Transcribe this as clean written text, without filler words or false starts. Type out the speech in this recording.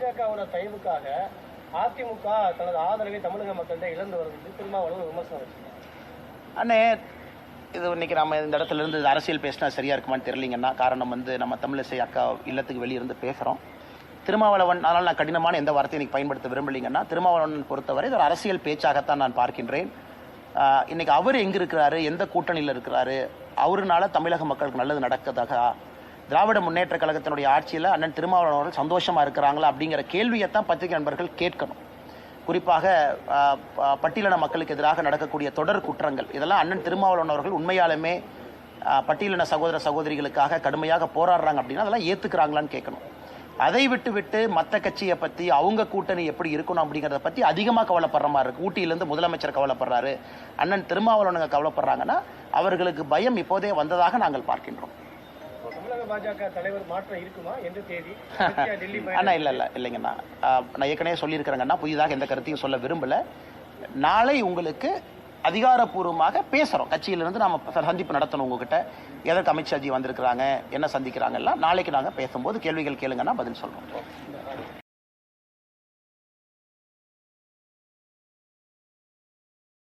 பாஜகவோட தயவுக்காக அதிமுக தனது ஆதரவை தமிழக மக்கள்கிட்ட இழந்து வருது திருமாவளவன் விமர்சனம் வச்சிருக்காங்க. அண்ணே, இது இன்னைக்கு நம்ம இந்த இடத்துல இருந்து அரசியல் பேசினா சரியா இருக்குமான்னு தெரியலீங்கன்னா, காரணம் நம்ம தமிழிசை அக்கா இல்லத்துக்கு வெளியிருந்து பேசுகிறோம். திருமாவளவன், அதனால் நான் கடினமான எந்த வார்த்தையும் இன்னைக்கு பயன்படுத்த விரும்பலைங்கன்னா, திருமாவளவன் பொறுத்தவரை இது ஒரு அரசியல் பேச்சாகத்தான் நான் பார்க்கின்றேன். இன்னைக்கு அவர் எங்கே இருக்கிறாரு, எந்த கூட்டணியில் இருக்கிறாரு, அவருனால தமிழக மக்களுக்கு நல்லது நடக்கதாக, திராவிட முன்னேற்ற கழகத்தினுடைய ஆட்சியில் அண்ணன் திருமாவளவன் அவர்கள் சந்தோஷமா இருக்கிறாங்களா அப்படிங்கிற கேள்வியைத்தான் பத்திரிகை நண்பர்கள் கேட்கணும். குறிப்பாக பட்டியலின மக்களுக்கு எதிராக நடக்கக்கூடிய தொடர் குற்றங்கள், இதெல்லாம் அண்ணன் திருமாவளவன் அவர்கள் உண்மையாலுமே பட்டியலின சகோதர சகோதரிகளுக்காக கடுமையாக போராடுறாங்க அப்படின்னா அதெல்லாம் ஏத்துக்கிறாங்களான்னு கேட்கணும். அதை விட்டு மற்ற கட்சியை பற்றி, அவங்க கூட்டணி எப்படி இருக்கணும் அப்படிங்கிறத பற்றி அதிகமாக கவலைப்படுற மாதிரி இருக்கு. ஊட்டியிலேருந்து முதலமைச்சர் கவலைப்படுறாரு, அண்ணன் திருமாவளவனுங்க கவலைப்படுறாங்கன்னா அவர்களுக்கு பயம் இப்போதே வந்ததாக நாங்கள் பார்க்கின்றோம். பாஜக தலைவர் மாற்றம் இருக்குமா? எந்த தேதி? அண்ணா இல்லைங்கண்ணா, நான் ஏற்கனவே சொல்லியிருக்கிறேங்கண்ணா, புதிதாக எந்த கருத்தையும் சொல்ல விரும்பல. நாளை உங்களுக்கு அதிகாரப்பூர்வமாக பேசுறோம். கட்சியிலிருந்து நாம சந்திப்பு நடத்தணும். உங்ககிட்ட எதற்கு அமித்ஷாஜி வந்திருக்கிறாங்க, என்ன சந்திக்கிறாங்க எல்லாம் நாளைக்கு நாங்கள் பேசும்போது கேள்விகள் கேளுங்கன்னா பதில் சொல்றோம்.